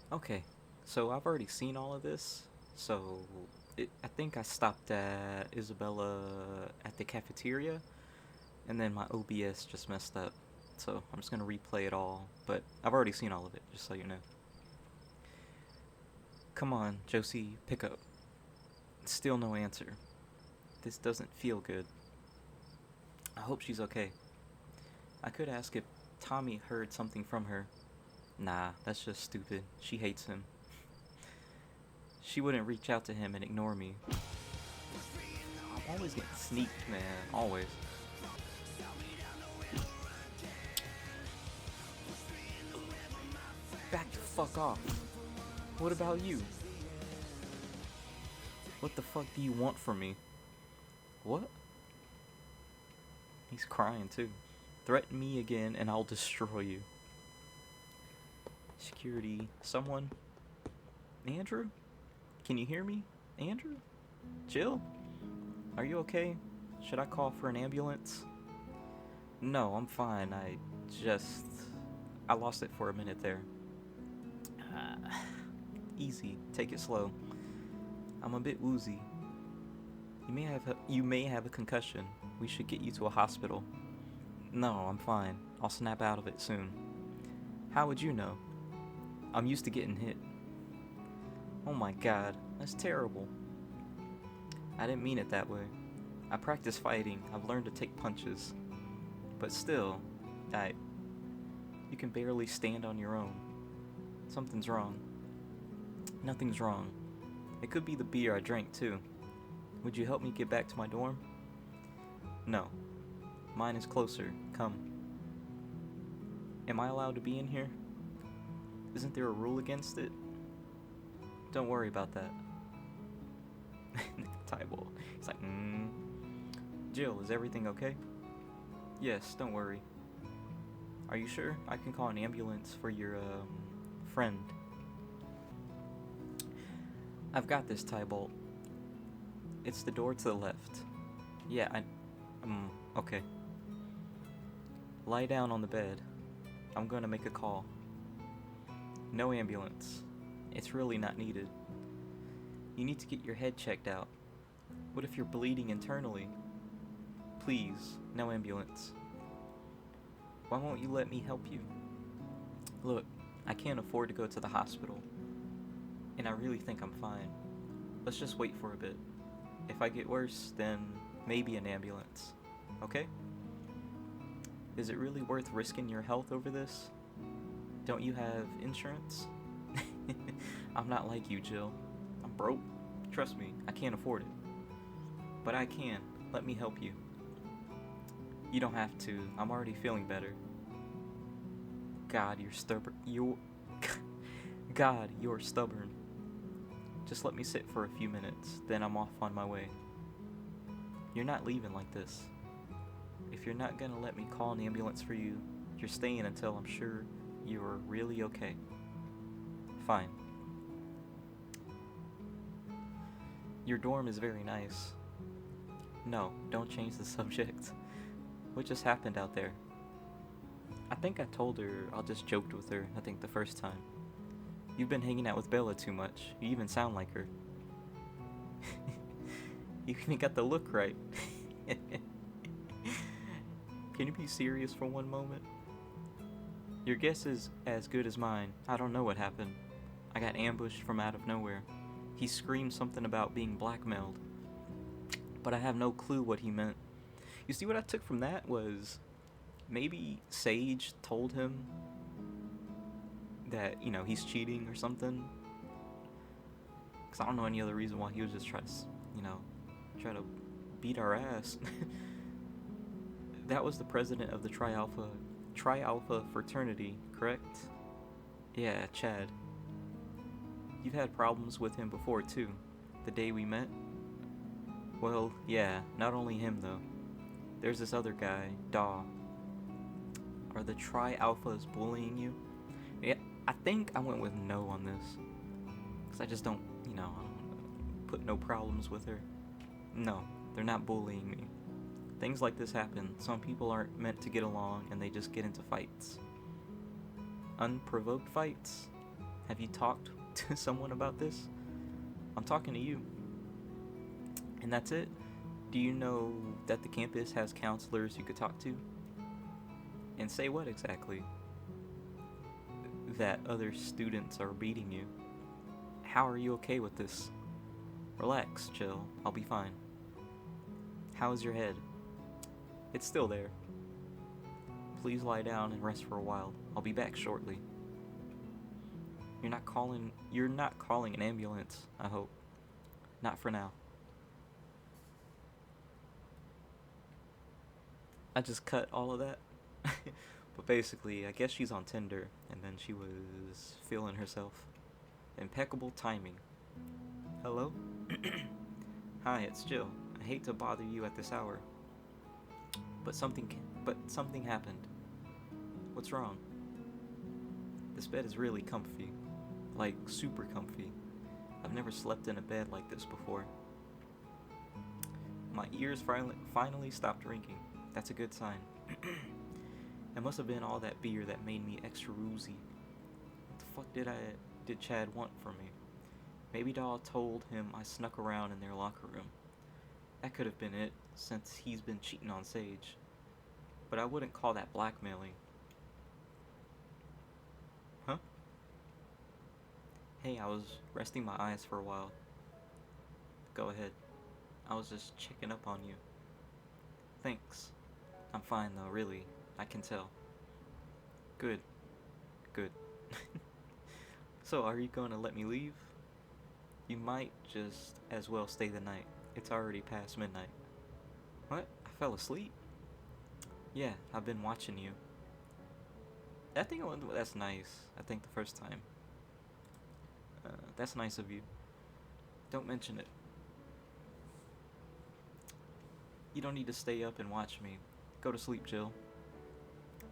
Okay, so I've already seen all of this. So I think I stopped at Isabella at the cafeteria, and then my OBS just messed up. So I'm just gonna replay it all, but I've already seen all of it, just so you know. Come on, Josie, pick up. Still no answer. This doesn't feel good. I hope she's okay. I could ask if Tommy heard something from her. Nah, that's just stupid. She hates him. She wouldn't reach out to him and ignore me. I'm always getting sneaked, man. Always. Back the fuck off. What about you? What the fuck do you want from me? What? He's crying too. Threaten me again and I'll destroy you. Security. Someone? Andrew? Can you hear me? Andrew? Jill? Are you okay? Should I call for an ambulance? No, I'm fine. Just. I lost it for a minute there. Uh, Easy. Take it slow. I'm a bit woozy. You may have a concussion. We should get you to a hospital. No, I'm fine. I'll snap out of it soon. How would you know? I'm used to getting hit. Oh my god, that's terrible. I didn't mean it that way. I practice fighting. I've learned to take punches. But still, I. You can barely stand on your own. Something's wrong. Nothing's wrong. It could be the beer I drank too. Would you help me get back to my dorm? No. Mine is closer. Come. Am I allowed to be in here? Isn't there a rule against it? Don't worry about that. Tybib. He's like, Jill, is everything okay? Yes, don't worry. Are you sure? I can call an ambulance for your, friend. I've got this, Tybalt. It's the door to the left. Yeah, okay. Lie down on the bed. I'm gonna make a call. No ambulance. It's really not needed. You need to get your head checked out. What if you're bleeding internally? Please, no ambulance. Why won't you let me help you? Look, I can't afford to go to the hospital. And I really think I'm fine. Let's just wait for a bit. If I get worse, then maybe an ambulance. Okay? Is it really worth risking your health over this? Don't you have insurance? I'm not like you, Jill. I'm broke. Trust me, I can't afford it. But I can. Let me help you. You don't have to. I'm already feeling better. God, you're stubborn. God, you're stubborn. Just let me sit for a few minutes, then I'm off on my way. You're not leaving like this. If you're not gonna let me call an ambulance for you, you're staying until I'm sure you're really okay. Fine. Your dorm is very nice. No, don't change the subject. What just happened out there? I think I told her I'll just joked with her, I think the first time. You've been hanging out with Bella too much. You even sound like her. You even got the look right. Can you be serious for one moment? Your guess is as good as mine. I don't know what happened. I got ambushed from out of nowhere. He screamed something about being blackmailed. But I have no clue what he meant. You see, what I took from that was maybe Sage told him that, he's cheating or something. Because I don't know any other reason why he was just trying to, try to beat our ass. That was the president of the Tri-Alpha fraternity, correct? Yeah, Chad. You've had problems with him before too, the day we met? Well, yeah, not only him though. There's this other guy, Daw. Are the Tri-Alphas bullying you? Yeah, I think I went with no on this. Because I just don't, put no problems with her. No, they're not bullying me. Things like this happen. Some people aren't meant to get along and they just get into fights. Unprovoked fights? Have you talked to someone about this? I'm talking to you. And that's it? Do you know that the campus has counselors you could talk to? And say what exactly? That other students are beating you. How are you okay with this? Relax, chill, I'll be fine. How is your head? It's still there. Please lie down and rest for a while. I'll be back shortly. You're not calling an ambulance, I hope. Not for now. I just cut all of that. But basically, I guess she's on Tinder, and then she was feeling herself. Impeccable timing. Hello? Hi, it's Jill. I hate to bother you at this hour. But something happened. What's wrong? This bed is really comfy. Like, super comfy. I've never slept in a bed like this before. My ears finally stopped ringing. That's a good sign. It must have been all that beer that made me extra woozy. What the fuck did Chad want from me? Maybe Dahl told him I snuck around in their locker room. That could have been it, since he's been cheating on Sage. But I wouldn't call that blackmailing. Huh? Hey, I was resting my eyes for a while. Go ahead. I was just checking up on you. Thanks. I'm fine though, really. I can tell. Good. Good. So, are you going to let me leave? You might just as well stay the night. It's already past midnight. What? I fell asleep? Yeah, I've been watching you. That's nice. I think the first time. That's nice of you. Don't mention it. You don't need to stay up and watch me. Go to sleep, Jill.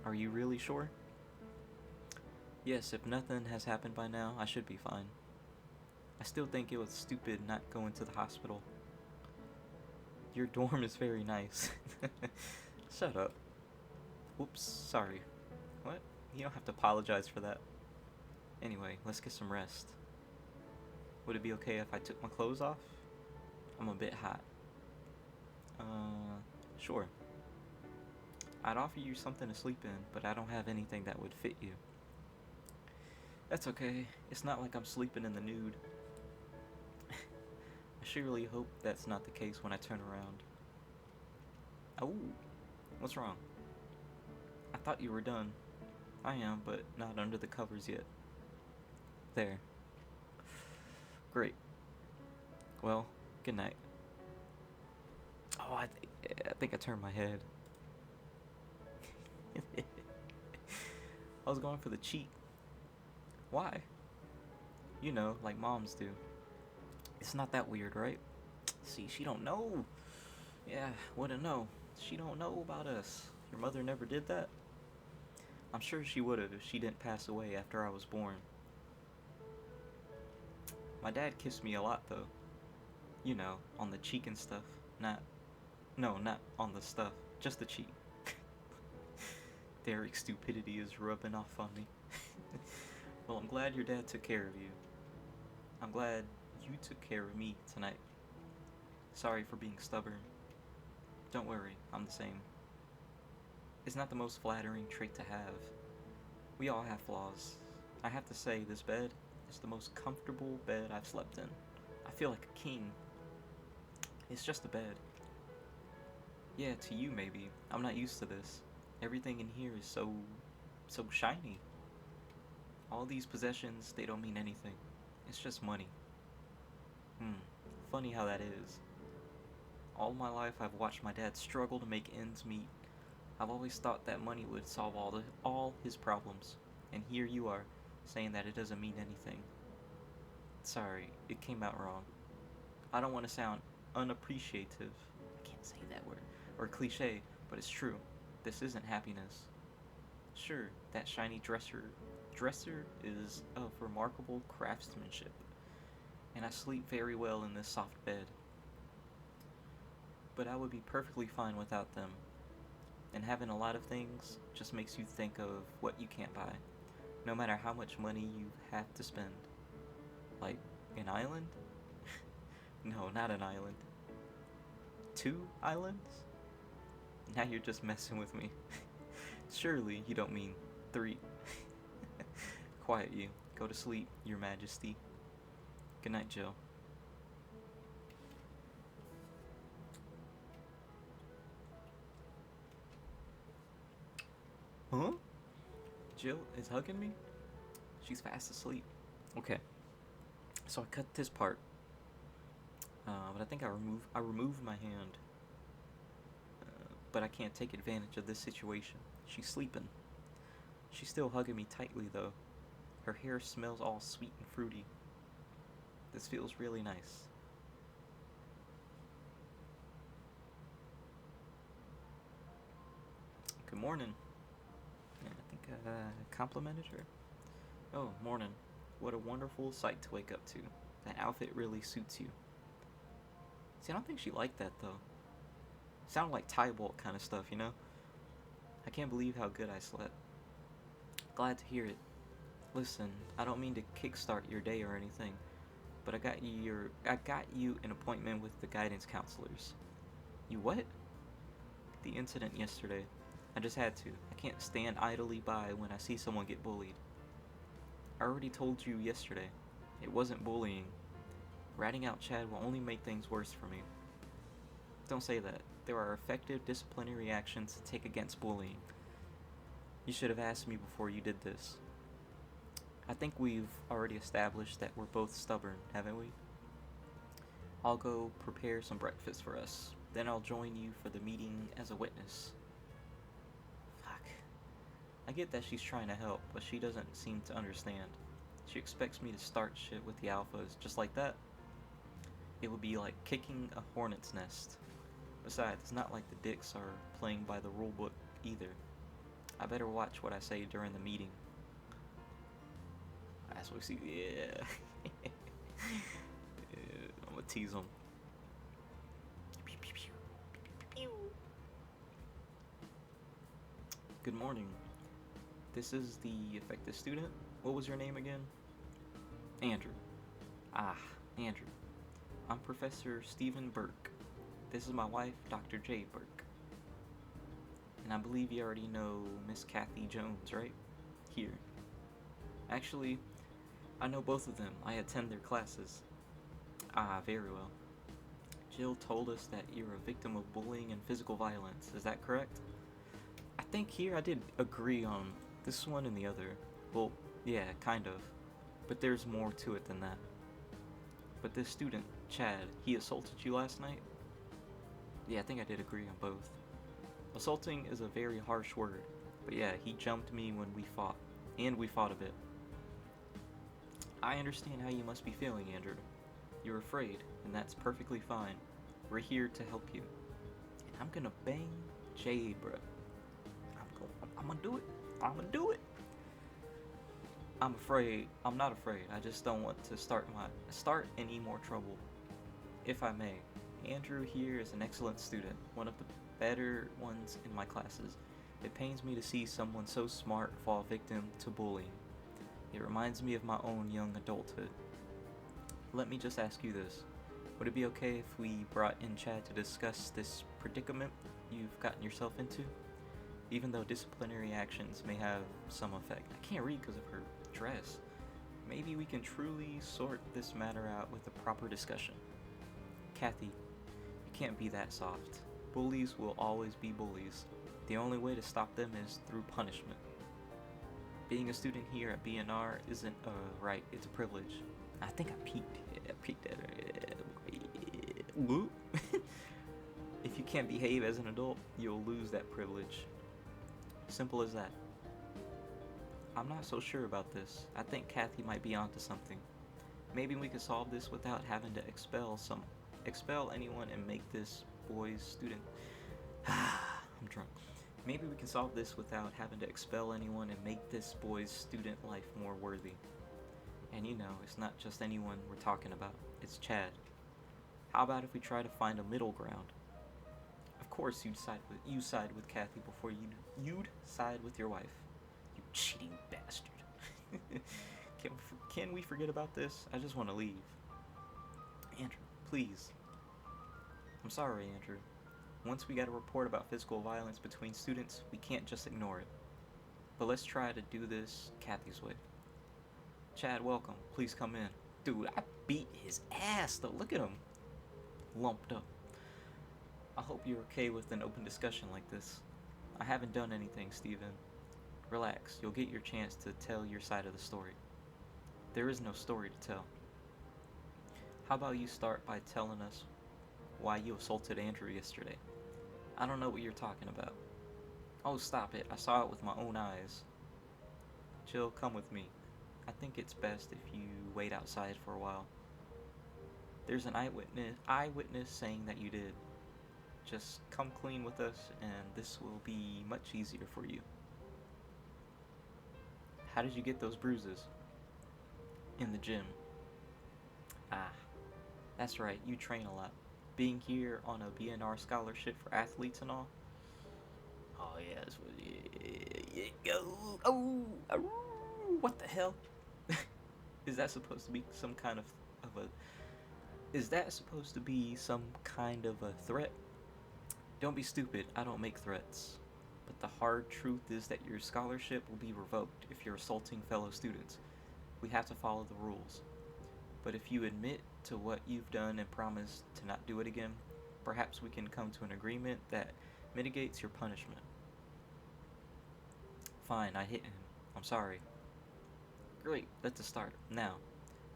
Are you really sure? Yes, if nothing has happened by now, I should be fine. I still think it was stupid not going to the hospital. Your dorm is very nice. Shut up. Whoops, sorry. What? You don't have to apologize for that. Anyway, let's get some rest. Would it be okay if I took my clothes off? I'm a bit hot. Sure. I'd offer you something to sleep in, but I don't have anything that would fit you. That's okay. It's not like I'm sleeping in the nude. I surely hope that's not the case when I turn around. Oh, what's wrong? I thought you were done. I am, but not under the covers yet. There. Great. Well, good night. Oh, I think I turned my head. I was going for the cheek. Why? You know, like moms do. It's not that weird, right? See, she don't know. Yeah, wouldn't know. She don't know about us. Your mother never did that? I'm sure she would have if she didn't pass away after I was born. My dad kissed me a lot, though. You know, on the cheek and stuff. Not on the stuff. Just the cheek. Derek's stupidity is rubbing off on me. Well, I'm glad your dad took care of you. I'm glad you took care of me tonight. Sorry for being stubborn. Don't worry, I'm the same. It's not the most flattering trait to have. We all have flaws. I have to say, this bed is the most comfortable bed I've slept in. I feel like a king. It's just a bed. Yeah, to you maybe. I'm not used to this. Everything in here is so shiny. All these possessions, they don't mean anything. It's just money. Funny how that is. All my life I've watched my dad struggle to make ends meet. I've always thought that money would solve all his problems. And here you are, saying that it doesn't mean anything. Sorry, it came out wrong. I don't want to sound unappreciative. I can't say that word. Or cliche, but it's true. This isn't happiness. Sure, that shiny dresser is of remarkable craftsmanship. And I sleep very well in this soft bed. But I would be perfectly fine without them. And having a lot of things just makes you think of what you can't buy. No matter how much money you have to spend. Like, an island? No, not an island. 2 islands? Now you're just messing with me. Surely you don't mean 3. Quiet you. Go to sleep, your majesty. Good night, Jill. Huh? Jill is hugging me? She's fast asleep. Okay. So I cut this part. But I think I removed my hand. But I can't take advantage of this situation. She's sleeping. She's still hugging me tightly though. Her hair smells all sweet and fruity. This feels really nice. Good morning. Yeah, I think I complimented her. Oh, morning. What a wonderful sight to wake up to. That outfit really suits you. See, I don't think she liked that though. Sounded like Tybib kind of stuff, you know? I can't believe how good I slept. Glad to hear it. Listen, I don't mean to kickstart your day or anything, but I got you an appointment with the guidance counselors. You what? The incident yesterday. I just had to. I can't stand idly by when I see someone get bullied. I already told you yesterday. It wasn't bullying. Ratting out Chad will only make things worse for me. Don't say that. There are effective disciplinary actions to take against bullying. You should have asked me before you did this. I think we've already established that we're both stubborn, haven't we? I'll go prepare some breakfast for us. Then I'll join you for the meeting as a witness. Fuck. I get that she's trying to help, but she doesn't seem to understand. She expects me to start shit with the alphas just like that. It would be like kicking a hornet's nest. Besides, it's not like the Dicks are playing by the rulebook either. I better watch what I say during the meeting. That's what we see. Yeah. Yeah, I'm gonna tease him. Good morning. This is the affected student. What was your name again? Andrew. Ah, Andrew. I'm Professor Stephen Burke. This is my wife, Dr. Jade Burke. And I believe you already know Miss Kathy Jones, right? Here. Actually, I know both of them. I attend their classes. Ah, very well. Jill told us that you're a victim of bullying and physical violence. Is that correct? I think here I did agree on this one and the other. Well, yeah, kind of. But there's more to it than that. But this student, Chad, he assaulted you last night? Yeah, I think I did agree on both. Assaulting is a very harsh word. But yeah, he jumped me when we fought. And we fought a bit. I understand how you must be feeling, Andrew. You're afraid, and that's perfectly fine. We're here to help you. And I'm gonna bang Jade, bro. I'm gonna do it. I'm gonna do it. I'm afraid. I'm not afraid. I just don't want to start any more trouble. If I may, Andrew here is an excellent student, one of the better ones in my classes. It pains me to see someone so smart fall victim to bullying. It reminds me of my own young adulthood. Let me just ask you this. Would it be okay if we brought in Chad to discuss this predicament you've gotten yourself into? Even though disciplinary actions may have some effect. I can't read because of her dress. Maybe we can truly sort this matter out with a proper discussion. Kathy, you can't be that soft. Bullies will always be bullies. The only way to stop them is through punishment. Being a student here at BNR isn't a right, it's a privilege. I think I peeked. Yeah, I peeked at her. If you can't behave as an adult, you'll lose that privilege. Simple as that. I'm not so sure about this. I think Kathy might be onto something. Maybe we could solve this without having to expel anyone and make this boy's student. I'm drunk. Maybe we can solve this without having to expel anyone and make this boy's student life more worthy. And you know, it's not just anyone we're talking about. It's Chad. How about if we try to find a middle ground? Of course you'd side with Kathy before you'd side with your wife. You cheating bastard. Can we forget about this? I just want to leave. Andrew, please. I'm sorry, Andrew. Once we get a report about physical violence between students, we can't just ignore it. But let's try to do this Kathy's way. Chad, welcome. Please come in. Dude, I beat his ass though. Look at him. Lumped up. I hope you're okay with an open discussion like this. I haven't done anything, Steven. Relax, you'll get your chance to tell your side of the story. There is no story to tell. How about you start by telling us why you assaulted Andrew yesterday? I don't know what you're talking about. Oh, stop it. I saw it with my own eyes. Jill, come with me. I think it's best if you wait outside for a while. There's an eyewitness saying that you did. Just come clean with us and this will be much easier for you. How did you get those bruises? In the gym. Ah, that's right, you train a lot. Being here on a BNR scholarship for athletes and all. Oh yeah, that's what what the hell? Is that supposed to be some kind of a is that supposed to be some kind of a threat? Don't be stupid, I don't make threats. But the hard truth is that your scholarship will be revoked if you're assaulting fellow students. We have to follow the rules. But if you admit to what you've done and promise to not do it again, perhaps we can come to an agreement that mitigates your punishment. Fine, I hit him. I'm sorry. Great, that's a start. Now,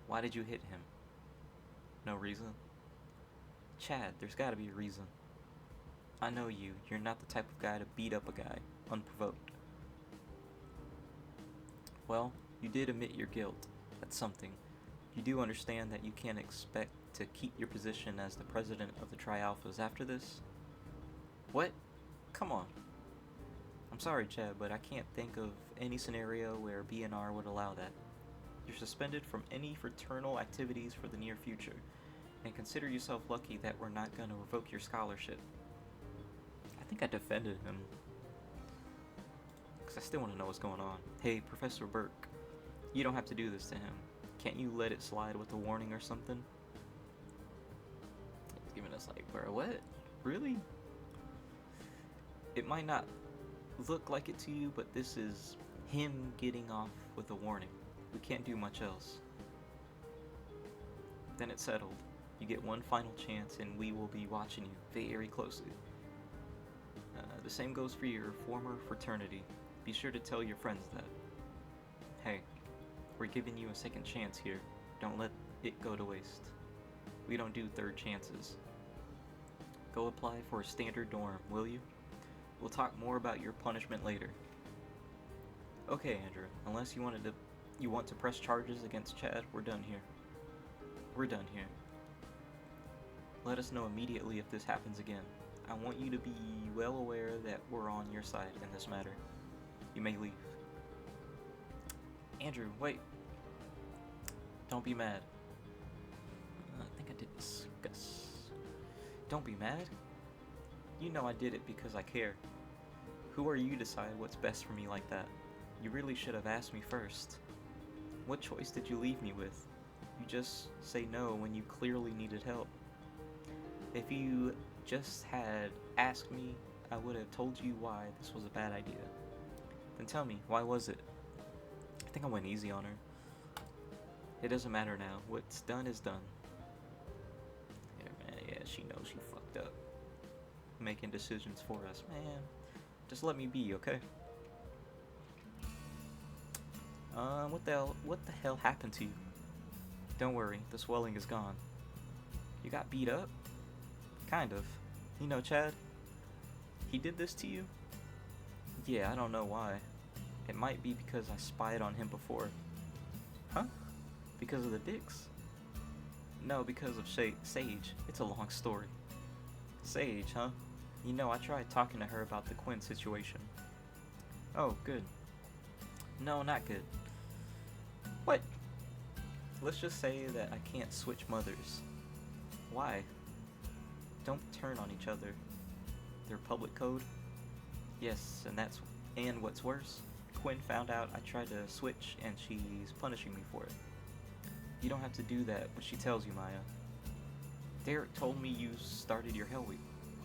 why did you hit him? No reason? Chad, there's gotta be a reason. I know you. You're not the type of guy to beat up a guy, unprovoked. Well, you did admit your guilt. That's something. You do understand that you can't expect to keep your position as the president of the Tri-Alphas after this? What? Come on. I'm sorry, Chad, but I can't think of any scenario where BNR would allow that. You're suspended from any fraternal activities for the near future, and consider yourself lucky that we're not going to revoke your scholarship. I think I defended him, because I still want to know what's going on. Hey, Professor Burke, you don't have to do this to him. Can't you let it slide with a warning or something? He's giving us like, bro, what? Really? It might not look like it to you, but this is him getting off with a warning. We can't do much else. Then it's settled. You get one final chance and we will be watching you very closely. The same goes for your former fraternity. Be sure to tell your friends that. Hey, we're giving you a second chance here. Don't let it go to waste. We don't do third chances. Go apply for a standard dorm, will you? We'll talk more about your punishment later. Okay, Andrew, unless you want to press charges against Chad, we're done here. We're done here. Let us know immediately if this happens again. I want you to be well aware that we're on your side in this matter. You may leave. Andrew, wait. Don't be mad. I think I did discuss. Don't be mad. You know I did it because I care. Who are you to decide what's best for me like that? You really should have asked me first. What choice did you leave me with? You just say no when you clearly needed help. If you just had asked me, I would have told you why this was a bad idea. Then tell me, why was it? I think I went easy on her. It doesn't matter now. What's done is done. Yeah, man, yeah, she knows she fucked up. Making decisions for us. Man, just let me be, okay? What the hell happened to you? Don't worry, the swelling is gone. You got beat up? Kind of. You know Chad? He did this to you? Yeah, I don't know why. It might be because I spied on him before. Huh? Because of the dicks? No, because of Sage. It's a long story. Sage, huh? You know, I tried talking to her about the Quinn situation. Oh, good. No, not good. What? Let's just say that I can't switch mothers. Why? Don't turn on each other. They're public code? Yes, and what's worse, Quinn found out I tried to switch and she's punishing me for it. You don't have to do that, but she tells you, Maya. Derek told me you started your Hell Week.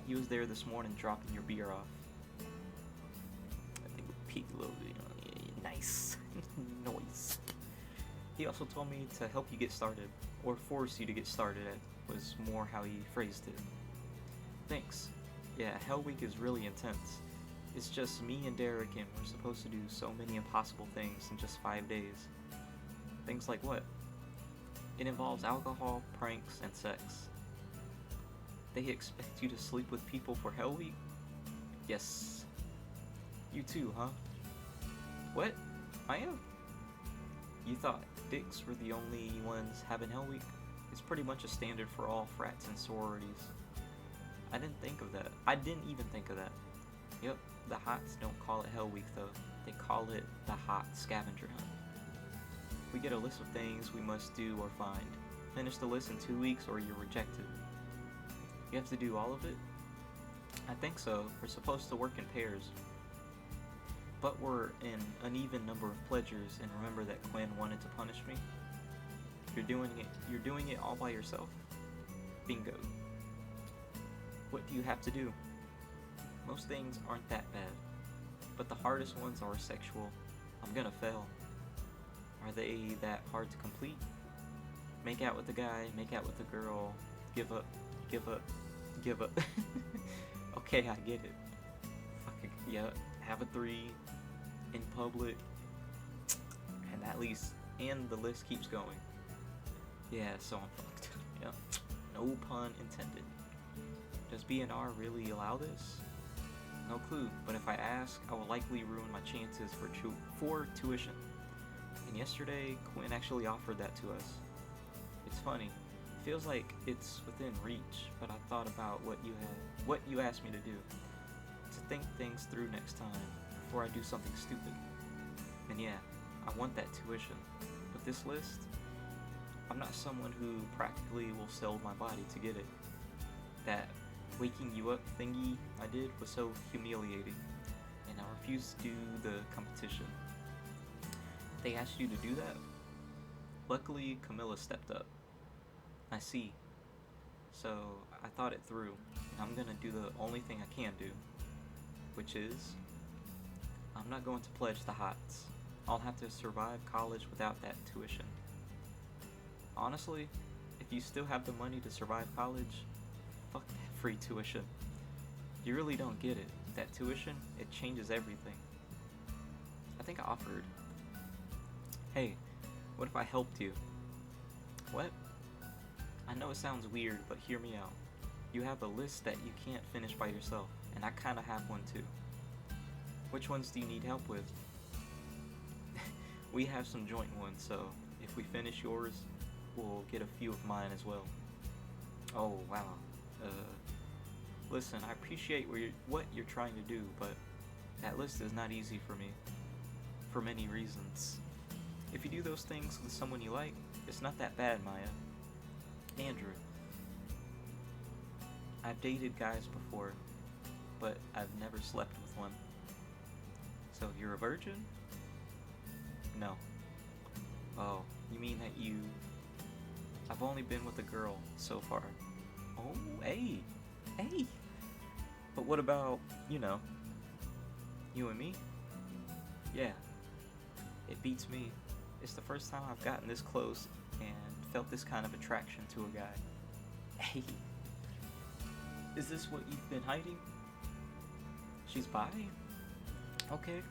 He was there this morning dropping your beer off. I think we peeked a little bit. Nice. Noise. He also told me to help you get started, or force you to get started, was more how he phrased it. Thanks. Yeah, Hell Week is really intense. It's just me and Derek, and we're supposed to do so many impossible things in just 5 days. Things like what? It involves alcohol, pranks, and sex. They expect you to sleep with people for Hell Week? Yes. You too, huh? What? I am? You thought dicks were the only ones having Hell Week? It's pretty much a standard for all frats and sororities. I didn't think of that. I didn't even think of that. Yep, the hots don't call it Hell Week though. They call it the hot scavenger hunt. We get a list of things we must do or find. Finish the list in 2 weeks or you're rejected. You have to do all of it? I think so. We're supposed to work in pairs. But we're an uneven number of pledgers, and remember that Quinn wanted to punish me? You're doing it all by yourself? Bingo. What do you have to do? Most things aren't that bad, but the hardest ones are sexual. I'm gonna fail. Are they that hard to complete? Make out with the guy, make out with the girl, give up, give up, give up. Okay, I get it. Fucking, yeah, have a 3 in public, and the list keeps going. Yeah, so I'm fucked. Yeah, no pun intended. Does B&R really allow this? No clue, but if I ask, I will likely ruin my chances for tuition. And yesterday, Quinn actually offered that to us. It's funny. It feels like it's within reach, but I thought about what you asked me to do. To think things through next time before I do something stupid. And yeah, I want that tuition. But this list, I'm not someone who practically will sell my body to get it. That waking you up thingy I did was so humiliating, and I refused to do the competition. They asked you to do that? Luckily, Camilla stepped up. I see. So, I thought it through, and I'm gonna do the only thing I can do, which is, I'm not going to pledge the hots. I'll have to survive college without that tuition. Honestly, if you still have the money to survive college, fuck that free tuition. You really don't get it. That tuition, it changes everything. I think I offered. Hey, what if I helped you? What? I know it sounds weird, but hear me out. You have a list that you can't finish by yourself, and I kinda have one too. Which ones do you need help with? We have some joint ones, so if we finish yours, we'll get a few of mine as well. Oh, wow. Listen, I appreciate what you're trying to do, but that list is not easy for me, for many reasons. If you do those things with someone you like, it's not that bad, Maya. Andrew. I've dated guys before, but I've never slept with one. So you're a virgin? No. Oh, you mean that I've only been with a girl so far. Oh, hey. But what about, you and me? Yeah. It beats me. It's the first time I've gotten this close and felt this kind of attraction to a guy. Hey. Is this what you've been hiding? She's bi? Okay.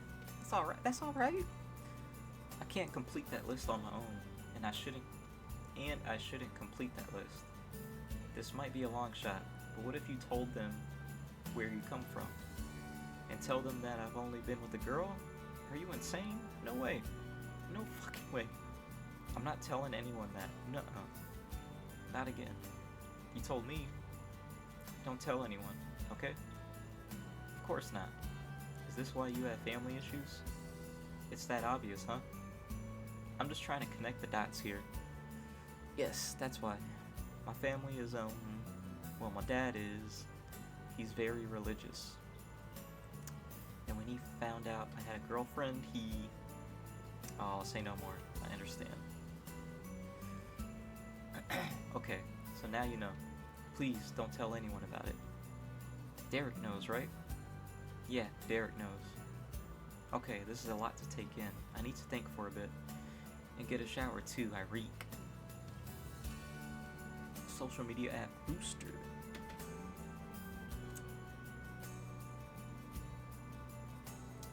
That's alright. I can't complete that list on my own, and I shouldn't complete that list. This might be a long shot, but what if you told them where you come from? And tell them that I've only been with a girl? Are you insane? No way. No fucking way. I'm not telling anyone that. Nuh-uh. Not again. You told me. Don't tell anyone, okay? Of course not. Is this why you have family issues? It's that obvious, huh? I'm just trying to connect the dots here. Yes, that's why. My family is, my dad is, he's very religious. And when he found out I had a girlfriend, he... Oh, I'll say no more. I understand. Okay, so now you know. Please don't tell anyone about it. Derek knows, right? Yeah, Derek knows. Okay, this is a lot to take in. I need to think for a bit. And get a shower too, I reek. Social media app booster.